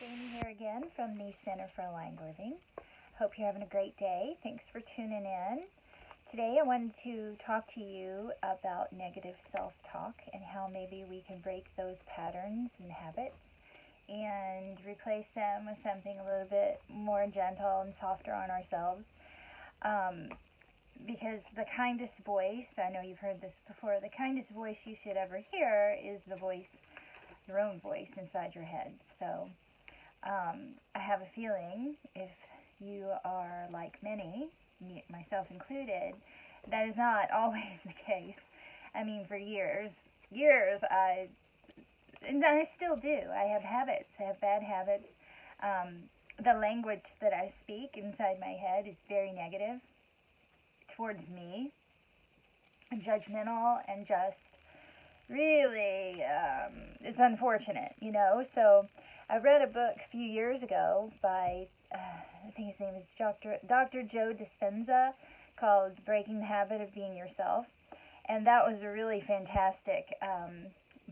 Jamie here again from the Center for Aligned Living. Hope you're having a great day. Thanks for tuning in. Today I wanted to talk to you about negative self-talk and how maybe we can break those patterns and habits and replace them with something a little bit more gentle and softer on ourselves. Because the kindest voice, I know you've heard this before, the kindest voice you should ever hear is the voice, your own voice inside your head. So I have a feeling if you are like many, myself included, that is not always the case. I mean, for years, and I still do. I have habits. I have bad habits. The language that I speak inside my head is very negative towards me, and judgmental, and just really, it's unfortunate, So I read a book a few years ago by, I think his name is Dr. Joe Dispenza, called Breaking the Habit of Being Yourself. And that was a really fantastic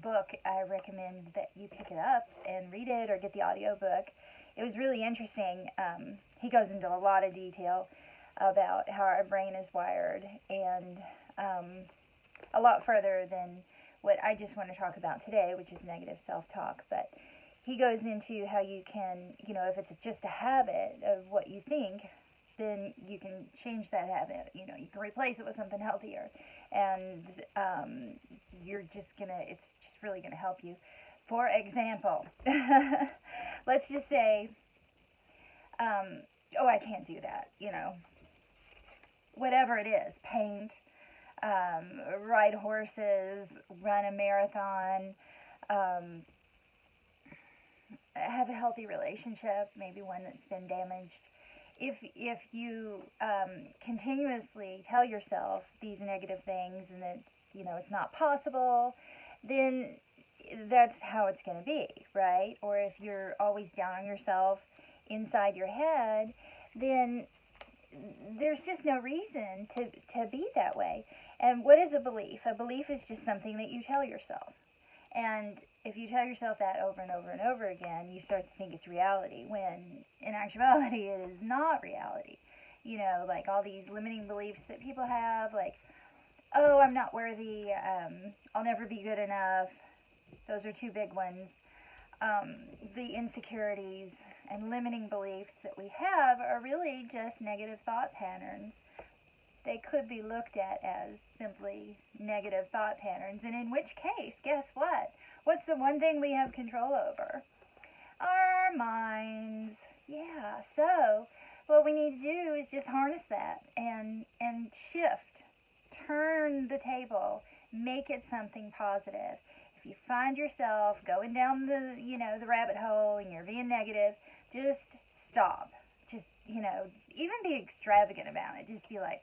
book. I recommend that you pick it up and read it or get the audio book. It was really interesting. He goes into a lot of detail about how our brain is wired, and a lot further than what I just want to talk about today, which is negative self-talk. But he goes into how you can, if it's just a habit of what you think, then you can change that habit. You can replace it with something healthier, and it's just really gonna help you. For example, let's just say, I can't do that. Whatever it is, paint, ride horses, run a marathon, have a healthy relationship, maybe one that's been damaged. If you continuously tell yourself these negative things and it's not possible, then that's how it's going to be, right? Or if you're always down on yourself inside your head, then there's just no reason to be that way. And what is a belief? A belief is just something that you tell yourself. And if you tell yourself that over and over and over again, you start to think it's reality, when in actuality it is not reality. Like all these limiting beliefs that people have, like, oh, I'm not worthy, I'll never be good enough. Those are two big ones. The insecurities and limiting beliefs that we have are really just negative thought patterns. They could be looked at as simply negative thought patterns, and in which case, guess what? What's the one thing we have control over? Our minds. Yeah, so what we need to do is just harness that and shift, turn the table, make it something positive. If you find yourself going down the rabbit hole and you're being negative, just stop. Just, even be extravagant about it. Just be like,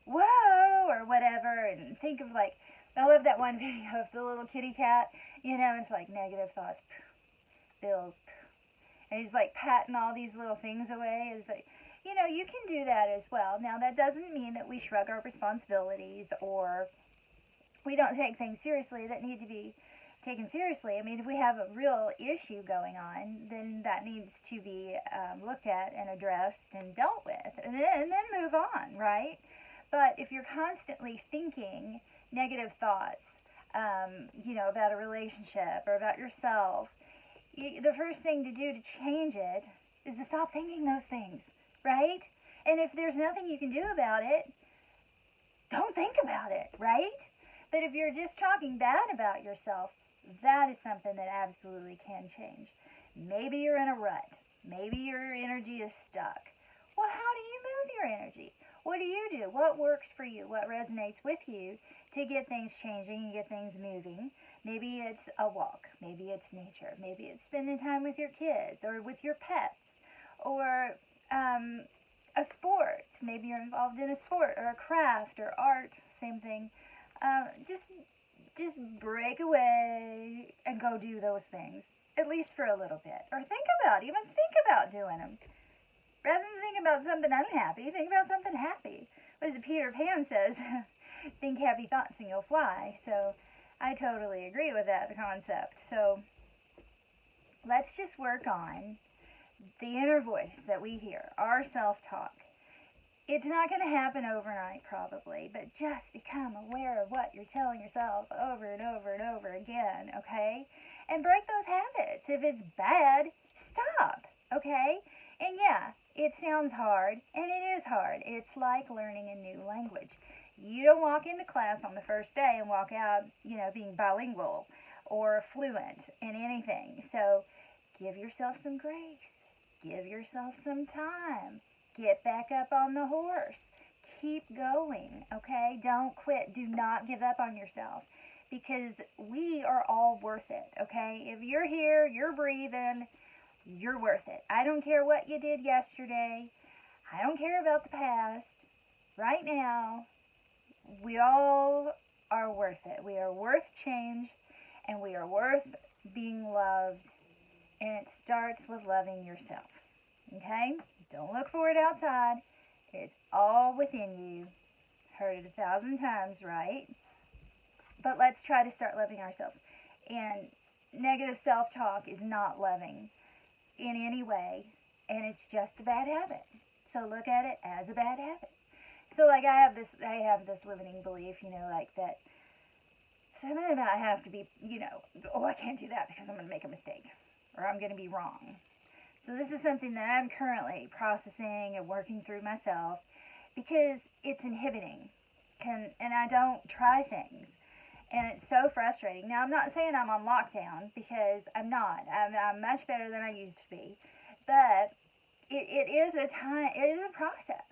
whoa, or whatever, and think of, like, I love that one video of the little kitty cat, it's like negative thoughts, bills, and he's like patting all these little things away. It's like, you can do that as well. Now, that doesn't mean that we shrug our responsibilities or we don't take things seriously that need to be taken seriously. I mean, if we have a real issue going on, then that needs to be looked at and addressed and dealt with, and then move on, right? But if you're constantly thinking negative thoughts, about a relationship or about yourself, the first thing to do to change it is to stop thinking those things, right? And if there's nothing you can do about it, don't think about it, right? But if you're just talking bad about yourself, that is something that absolutely can change. Maybe you're in a rut. Maybe your energy is stuck. Well, how do you move your energy? What do you do? What works for you? What resonates with you to get things changing and get things moving? Maybe it's a walk. Maybe it's nature. Maybe it's spending time with your kids or with your pets, or a sport. Maybe you're involved in a sport or a craft or art. Same thing. Just break away and go do those things, at least for a little bit. Or think about doing them. Rather than think about something unhappy, think about something happy. What is it Peter Pan says? Think happy thoughts and you'll fly. So I totally agree with that concept. So let's just work on the inner voice that we hear, our self-talk. It's not going to happen overnight, probably, but just become aware of what you're telling yourself over and over and over again, okay? And break those habits. If it's bad, stop, okay? And yeah, it sounds hard, and it is hard. It's like learning a new language. You don't walk into class on the first day and walk out, being bilingual or fluent in anything. So give yourself some grace. Give yourself some time. Get back up on the horse. Keep going, okay? Don't quit. Do not give up on yourself, because we are all worth it, okay? If you're here, you're breathing, you're worth it. I don't care what you did yesterday. I don't care about the past. Right now, we all are worth it. We are worth change, and we are worth being loved, and it starts with loving yourself, okay? Don't look for it outside. It's all within you. Heard it 1,000 times, right? But let's try to start loving ourselves. And negative self-talk is not loving in any way, and it's just a bad habit. So look at it as a bad habit. So like I have this limiting belief, like that something about I have to be, I can't do that because I'm going to make a mistake or I'm going to be wrong. So this is something that I'm currently processing and working through myself, because it's inhibiting, and I don't try things, and it's so frustrating. Now, I'm not saying I'm on lockdown, because I'm not. I'm much better than I used to be, but it is a time. It is a process.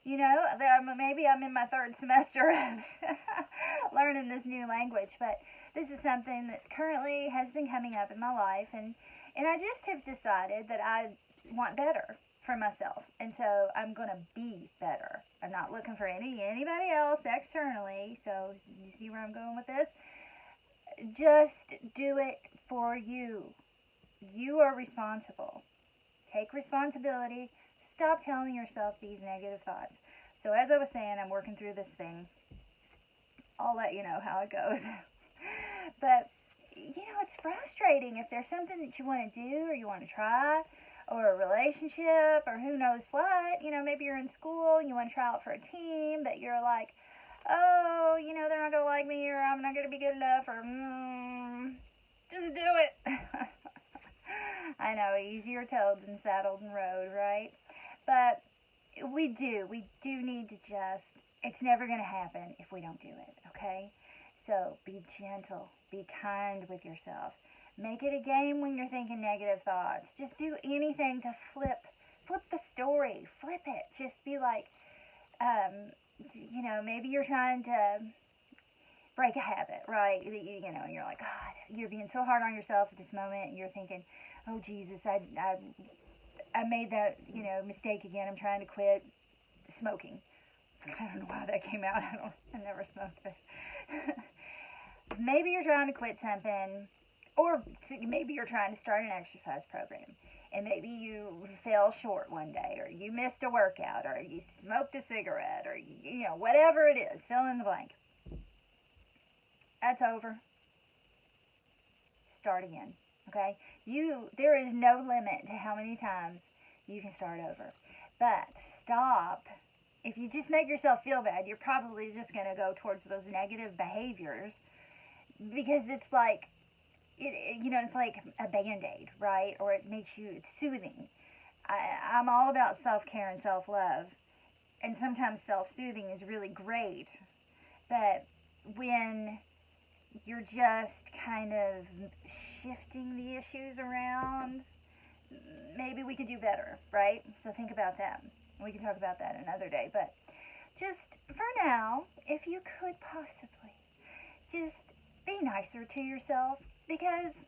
Maybe I'm in my third semester of learning this new language, but this is something that currently has been coming up in my life, and I just have decided that I want better for myself. And so I'm going to be better. I'm not looking for anybody else externally. So you see where I'm going with this? Just do it for you. You are responsible. Take responsibility. Stop telling yourself these negative thoughts. So as I was saying, I'm working through this thing. I'll let you know how it goes. But it's frustrating if there's something that you want to do or you want to try, or a relationship, or who knows what. Maybe you're in school and you want to try out for a team, but you're like, oh, they're not going to like me, or I'm not going to be good enough, or just do it. I know, easier told than saddled and rode, right? But we do need to it's never going to happen if we don't do it, okay? So be gentle, be kind with yourself. Make it a game when you're thinking negative thoughts. Just do anything to flip the story, flip it. Just be like, maybe you're trying to break a habit, right? And you're like, God, you're being so hard on yourself at this moment, and you're thinking, oh Jesus, I made that mistake again. I'm trying to quit smoking. I don't know why that came out. I never smoked it. Maybe you're trying to quit something, or maybe you're trying to start an exercise program, and maybe you fell short one day, or you missed a workout, or you smoked a cigarette, or whatever it is, fill in the blank. That's over. Start again, okay? There is no limit to how many times you can start over, but stop. If you just make yourself feel bad, you're probably just going to go towards those negative behaviors, because it's like, it's like a Band-Aid, right? Or it's soothing. I'm all about self-care and self-love, and sometimes self-soothing is really great, but when you're just kind of shifting the issues around, maybe we could do better, right? So think about that. We can talk about that another day, but just for now, if you could possibly just be nicer to yourself, because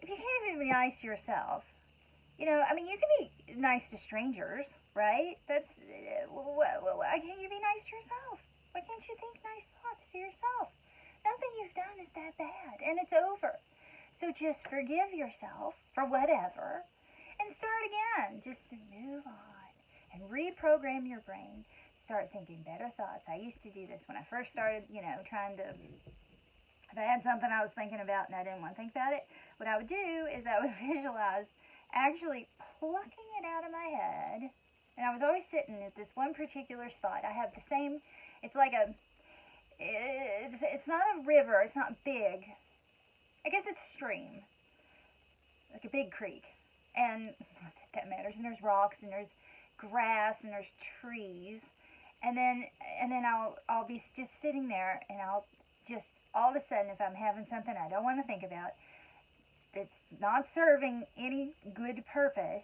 if you can't even be nice to yourself, you can be nice to strangers, right? Why can't you be nice to yourself? Why can't you think nice thoughts to yourself? Nothing you've done is that bad, and it's over. So just forgive yourself for whatever, and start again, just to move on. And reprogram your brain. Start thinking better thoughts. I used to do this when I first started, trying to if I had something I was thinking about and I didn't want to think about it, what I would do is I would visualize actually plucking it out of my head. And I was always sitting at this one particular spot. I have the same, it's like it's not a river, it's not big. I guess it's a stream, like a big creek. And that matters. And there's rocks and there's grass and there's trees. And then I'll be just sitting there and I'll just all of a sudden, if I'm having something I don't want to think about that's not serving any good purpose,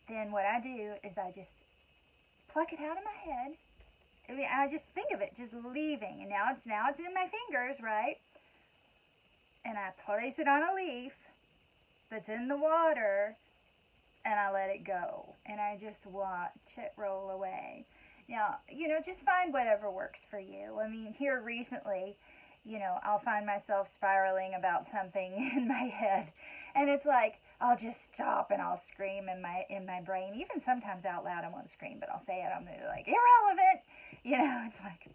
then what I do is I just pluck it out of my head. I mean, I just think of it just leaving, and now it's in my fingers, right? And I place it on a leaf that's in the water, and I let it go, and I just watch it roll away. Now, just find whatever works for you. I mean, here recently, I'll find myself spiraling about something in my head, and it's like I'll just stop and I'll scream in my brain. Even sometimes out loud, I won't scream, but I'll say it. I'm like, irrelevant. It's like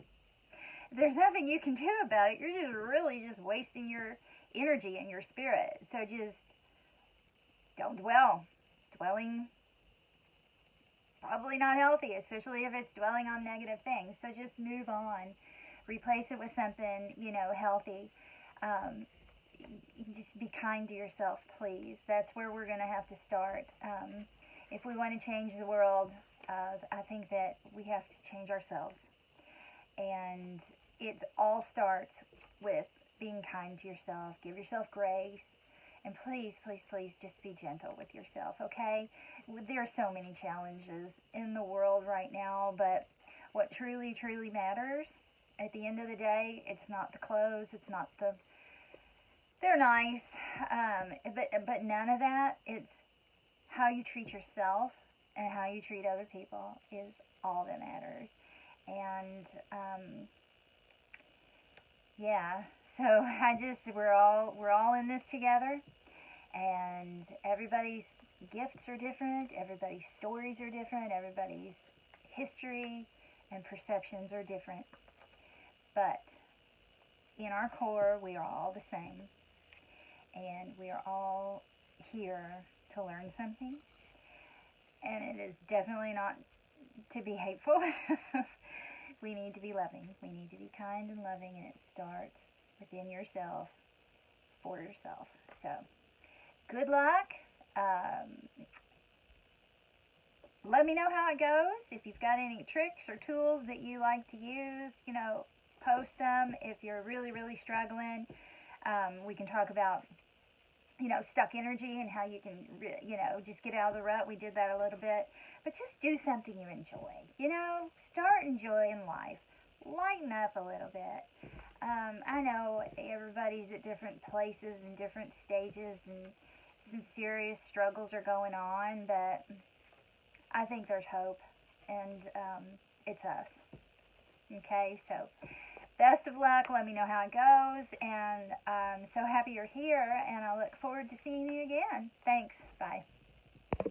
there's nothing you can do about it. You're just really just wasting your energy and your spirit. So just don't dwell. Dwelling probably not healthy, especially if it's dwelling on negative things. So just move on. Replace it with something, healthy. Just be kind to yourself, please. That's where we're going to have to start. If we want to change the world, I think that we have to change ourselves. And it all starts with being kind to yourself. Give yourself grace. And please, please, please just be gentle with yourself, okay? There are so many challenges in the world right now, but what truly, truly matters at the end of the day, it's not the clothes, it's not they're nice, but none of that. It's how you treat yourself and how you treat other people is all that matters. And yeah, so we're all in this together, and everybody's gifts are different, everybody's stories are different, everybody's history and perceptions are different, but in our core, we are all the same. And we are all here to learn something. And it is definitely not to be hateful. We need to be loving. We need to be kind and loving, and it starts within yourself, for yourself. So, good luck. Let me know how it goes. If you've got any tricks or tools that you like to use, post them. If you're really, really struggling, we can talk about stuck energy and how you can, just get out of the rut. We did that a little bit. But just do something you enjoy. Start enjoying life. Lighten up a little bit. I know everybody's at different places and different stages, and some serious struggles are going on, but I think there's hope, and it's us. Okay, so best of luck. Let me know how it goes. And I'm so happy you're here, and I look forward to seeing you again. Thanks. Bye.